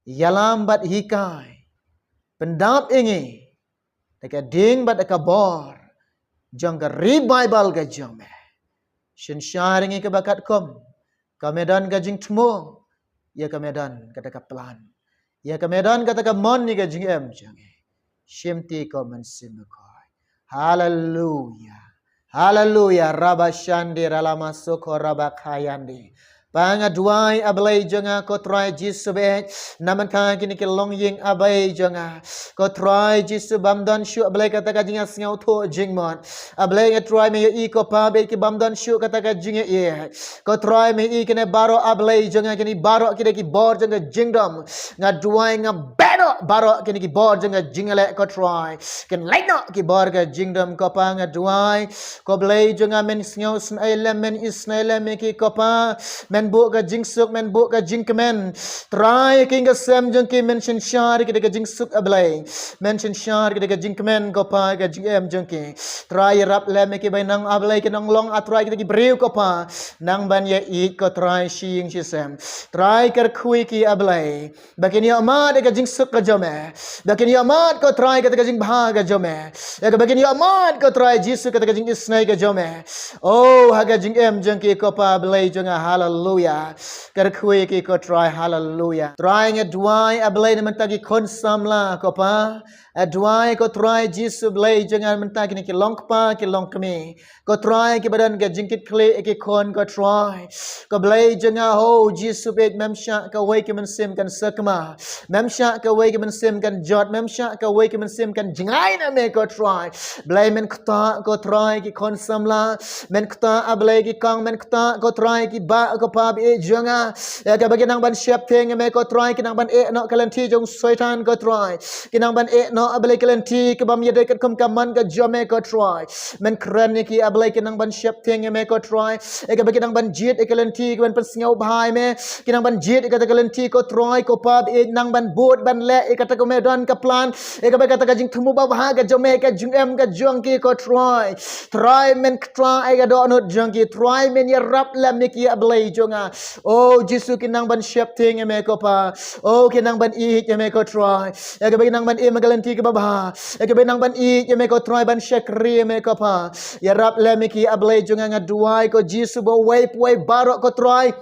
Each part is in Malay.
yalam bat hikai pendap ingi deka ding bat deka bor jang ka revival ka jang me shin sharing ke bakat kom kamedan ka jing tmo ya kamedan kata ka plan ya kamedan kata ka mon ni ka jing em jang shimti ko man simkoi hallelujah hallelujah rabashandi ralama soko rabakayandi pangaduai ablay janga ko try jisu be naman ka kini ke long ying abay janga ko try jisu bamdan shu ablay kata ka jinga sngau tho jingmon ablay nga try me i ko pa be ki bamdan shu kata ka jinga ye ko try me i kene baro ablay janga kini baro kide ki bor janga jingdom nga duai nga bero baro kini ki bor janga jingale ko try ken laino ki bor ka jingdom ko pa nga duai ko blay janga men sngau sn element isnaile me ki ko pa men bu ka jing suk men bu ka jing kemen try king ka sem jeng ki men shin shar ki ka jing suk ablay men shin shar ki ka jing kemen ko pa ka jing em jeng ki try rap le me ki bay nang ablay ki nang long atry ki brew ko pa nang ban ye eat ko try shing shi sem try kar khui ki ablay bakin ya ma de ka jing suk ka jome bakin ya ma ko try ka jing bha ka jome ya bakin ya ma ko try jisu ka jing isnai ka jome oh ha ka jing em jeng ki ko pa ablay jeng hallelujah Kerkui ki ko try hallelujah. Try nge duai ablay na mentagi kon samla ko pa. Duai ko try jisu blay jangan mentagi ni ki long pa ki long kami. Ko try ki badan ga jingkit kle ki kon ko try. Ko blay jangan ho jisu bet memsha ka wei ki mensim kan sakma. Memsha ka wei ki mensim kan jot memsha ka wei ki mensim kan jingai na me ko try. Blay men kta ko try ki kon samla. Men kta ablay ki kang men kta ko try ki ba ko pa bi jonga ya ka bagi nang ban siap teng me ko try kinang ban e no kalanti jong soitan ko try kinang ban e no ablay kalanti ke bam yede kat kum kaman ka jome ko try men kran ni ki ablay kinang ban siap teng me ko try e ka bagi nang ban jit e kalanti ke ban persngau bhai me kinang ban jit e ka kalanti ko try ko pa bi nang ban bot ban le e kata ko me don ka plan e ka bagi kata ka jing thumu ba bha ka jome ka jung em ka jong ki ko try men try e ka do no jong ki try men ya rap lam ni ki ablay jonga oh jisu kinang ban siap ting me ko pa oh kinang ban i ke me ko try ya ke kinang ban e magalanti ke baba ya ke kinang ban i ke me ko try ban shakri me ko pa ya rap le me ki ablay jonga ngaduai ko jisu bo wei barok ko try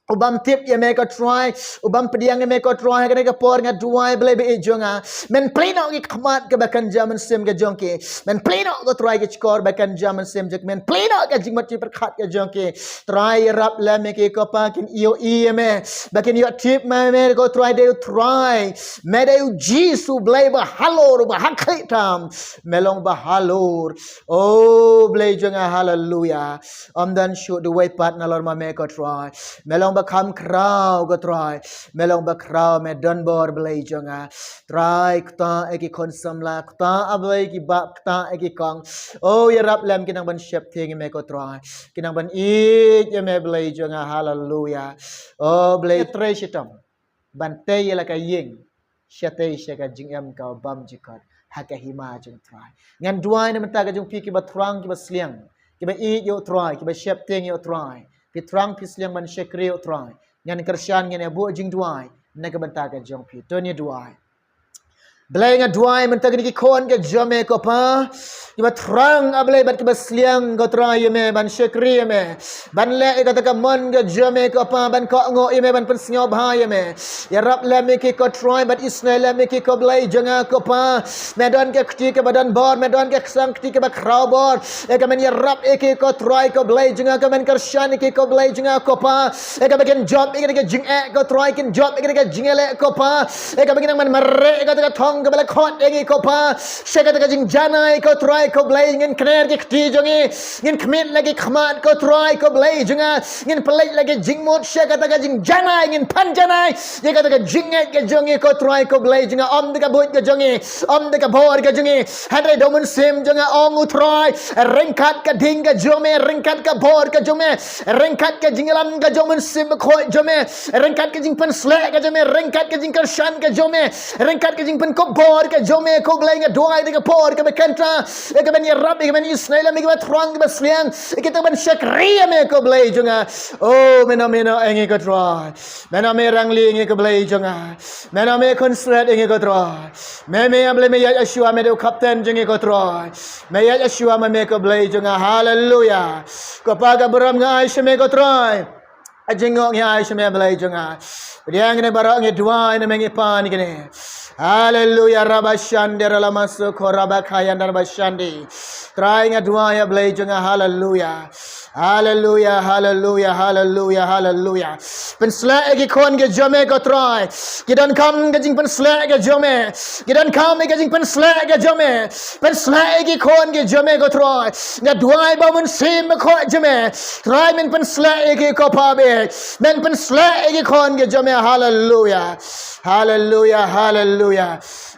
ubam tip ya me ko try ubam pediang ya me ko try ka por nga duai blay be jonga men pleno ki khamat ke bakan jaman sim ke jongki men pleno ko try ke skor bakan jaman sim jek men pleno ka jingmat ki perkhat ke jongki try rap la me ki ko pa kin io i me bakin yo tip me ko try de try me de jisu blay ba halor ba hakhitam melong ba halor oh blay jonga hallelujah dan shoot the way part na lor ma me ko try melong bakam kraw ko try melong ba kraw me don bor blay jonga try kta eki konsam la kta ablay ki bab kta eki kong oh ya rap lam kinang ban shep thing me ko try kinang ban i ya me blay jonga hallelujah oh blay tre shitam ban te ya la ka ying shate shaka jing em ka bam jikot haka hima jong try ngan duai na mata ka jong pi ki ba trang ki ba sliang ki ba i yo try ki ba shep thing yo try pi trang pi sliang man shekri yo try ngan kersian ngan ya bu jing duai na ka banta ka jong pi to ni duai Belai nga duai mentag ni kon ke jome ko pa iba trang ablay bat ke basliang ko try me ban shekri me ban le kata ka mon ke jome ko pa ban ko ngo me ban pensnyo bha me ya rap le me ki ko try bat isna le me ki ko blay janga ko pa medan ke kti ke badan bor medan ke sang kti ke ba kraw bor e ka men ya rap e ki ko try ko blay janga ka men kershan ki ko blay janga ko pa e ka bagen job e ka jing e ko try kin job e ka jingele ko pa e ka bagen man marre e ka thong ke bala khot egi ko pa sheka ta jing janai ko try ko blay ngin kner ki khti jongi ngin khmit lagi khmat ko try ko blay jonga ngin play lagi jing mot sheka ta jing janai ngin pan janai ye ka ta jing ke jongi ko try ko blay jonga om de ka bot ke jongi om de ka bor ke jongi hadre domun sim jonga om utry ringkat ka ding ka jome ringkat ka bor ka jome ringkat ka jingalam ka jomun sim ko jome ringkat ka jing pan slek ka jome ringkat ka jing ka shan ka jome ringkat ka jing pan ko ko bor ke jome ko blai ke doa ke por ke kentra ke ben rab ke ben isnaila me ke thrang ke sliang ke te ben shakriya me ko blai junga oh mena engi ko try mena me rangli engi ko blai junga mena me konsert engi ko try me able me ya ashua me do captain jungi ko try me ya ashua me ko blai junga hallelujah ko paga beram ngai shme ko try ajengok ya shme blai junga dia ngene barang nge dua ine mengi pan ngene hallelujah rabashande ralamasu korabakaya rabashande try nge dua ya blai junga hallelujah hallelujah hallelujah hallelujah hallelujah pensla egi kon ge jome ko try kidan kam ge jing pensla ge jome kidan kam ge jing pensla ge jome pensla egi kon ge jome ko try nge dua ba mun sim ko jome try men pensla egi ko pabe men pensla egi kon ge jome hallelujah hallelujah hallelujah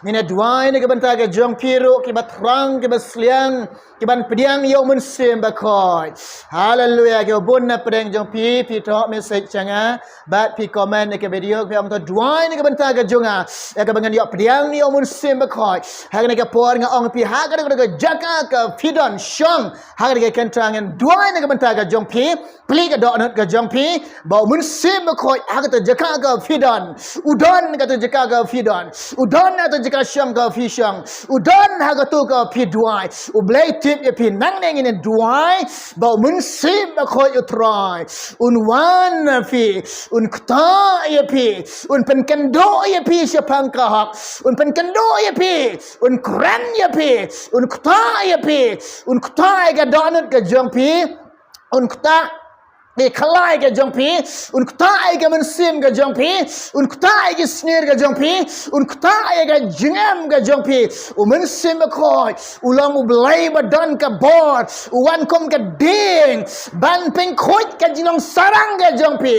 mina dua ni ke benta ge jom kiro ki batrang ke basliang ki ban pediang yo mun sim ba khoi hallelujah ke bun na pedang jong pi talk message changa bat pi comment ke video ke am to dua ni ke benta ge jonga ya ke bangan yo pediang yo mun sim ba khoi ha ke por nga ong pi ha ke jaga ke fidon shong ha ke kentangan dua ni ke benta ge jong pi pli ke dok not ke jong pi ba mun sim ba khoi ha ke jaga ke fidon udon ke jaga ke fidon udon atau jaga shong ke fi shong udon ha ke tu ke pi dua u blai tip ye pi nang neng ini dua ba mun sim ba khoi u try un wan fi un kta ye pi un pen kendo ye pi sepang ka hak un pen kendo ye pi un kran ye pi un kta ye pi un kta ke donut ke jong pi un kta ke khalai ke jong pi un kta ke men sim ke jong pi un kta ke snir ke jong pi un kta ke jingam ke jong pi u men sim ko ulang u blai badan ke bor u wan kom ke ding ban pen khoi ke jinong sarang ke jong pi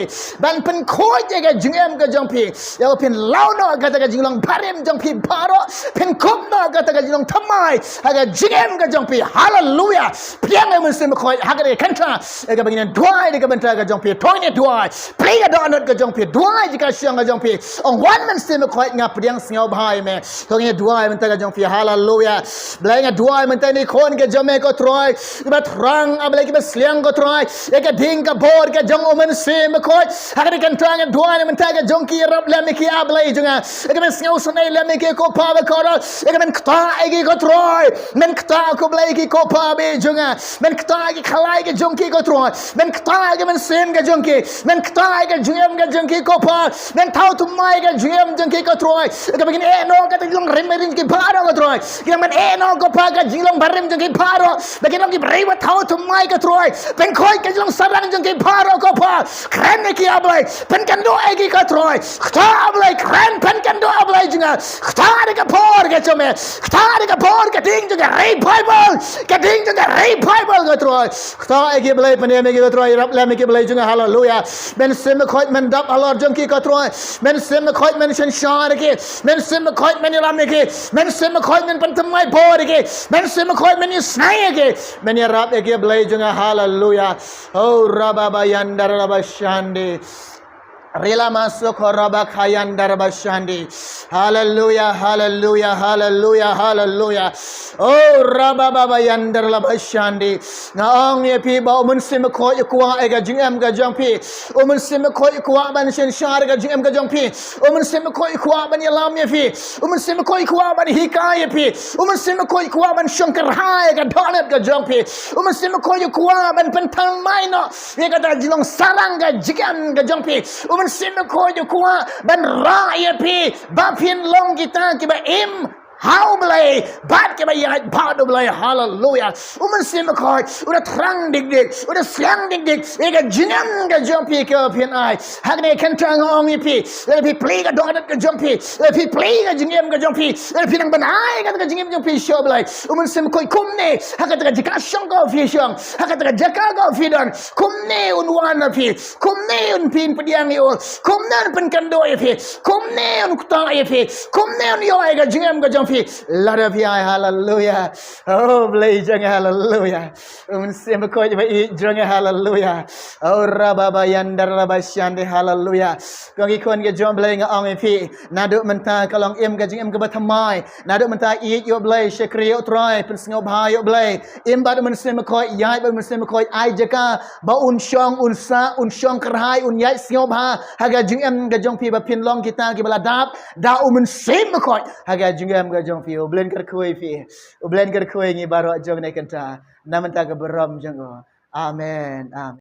ban pen khoi ke jingam ke jong pi ya pen lau no kata ke jinong parim jong pi baro pen kom no kata ke jinong thamai ha ke jingam ke jong pi hallelujah piang men sim ko ha ke kantra ke bagian dua ke benta ke jong pi toine dua play ke donut ke jong pi dua jika siang ke jong pi ong wan men sim ko ngap diang singau bhai me toine dua benta ke jong pi hallelujah blai ke dua benta ni kon ke jome ko troy ke rang ablai ke sliang ko troy ke ding ke bor ke jong omen sim ko ha ke trang ke dua benta ke jong ki rap le me ki ablai junga ke men singau sunai le me ki ko pa ko ro ke men kta ke ko troy men kta ko blai ki ko pa be junga men kta ke khalai ke jong ki ko troy men kta ke men sim ke jong ki men kta ke jungem ke jong ki ko pa men thau tu mai ke jungem jong ki ko troy ke begin no ke jong rim rim ki paro ko troy ke men no ko pa ke jilong barim jong ki paro begin ki brewa thau tu mai ke troy pen khoi ke jong sarang jong ki paro ko pa kren ki ablai pen kan do ki ko troy kta ablai kren pen kan do ablai junga kta ke por ke chome kta ke por ke ding jong revival ke ding jong revival ko troy kta ki ablai pen me ki ko troy rap le me ki ablai junga hallelujah men sim khoi men dap alor jong ki ko troy men sim khoi men shan shar ki men sim khoi men ram ki men sim khoi men pen tmai por ki men sim khoi men snai ki men rap ki ablai junga hallelujah oh rababa yandar rabashande rela masuk korabak hayan darbashandi hallelujah hallelujah hallelujah hallelujah oh rababa yandar labashandi ngaong ye pi ba mun sim ko kwa e ga jingam ga jong pi o mun sim ko kwa ban shen shar ga jingam ga jong pi o mun sim ko kwa ban yalam ye pi o mun sim ko kwa ban hikay ye pi o mun sim ko kwa ban shankar hai ga donat ga jong pi o mun sim ko kwa ban pentang mai no ye ga da jilong sarang ga jingam ga jong pi men sim ko jo kwa ban ra ye pi ba pin long kita ki ba im how blai bat ke ba ya ba do blai hallelujah men sim ko udah terang dik dik udah siang dik dik e ga jingam ga jompi ke pin ai hak ne kan tang ong ye pi le pi play ga donat ga jompi le pi play ga jingam ga jompi le pi nang ban ai ga jingam jompi show blai men sim ko kum ne hak ga jika shong go fi shong hak ga jaka go fi don kum ne un wan pi kum ne un pin pediang yo kum ne pen kan do ye pi kum ne un kuta ye pi kum ne un yo ga jingam ga jompi phi ai hallelujah. Oh blay jang hallelujah. Sem ko je i jang hallelujah. Oh rababa yandar rabashande hallelujah. Kong i kon ge jom blay nga ong phi na duk menta kalong em ga jing em ga bathamai na duk menta i yo blay shekri yo trai pen sngob ha yo blay em ba men sem ko yai ba men sem ko ai jaka ba un shong kerhai un yai sngob ha haga jing em ga jong phi ba pin long kita ki bala dap da men sem ko haga jing em ga jong phi o blen kar khoi phi o blen kar khoi ngi baro jong ne kanta na menta ga beram jong amen amen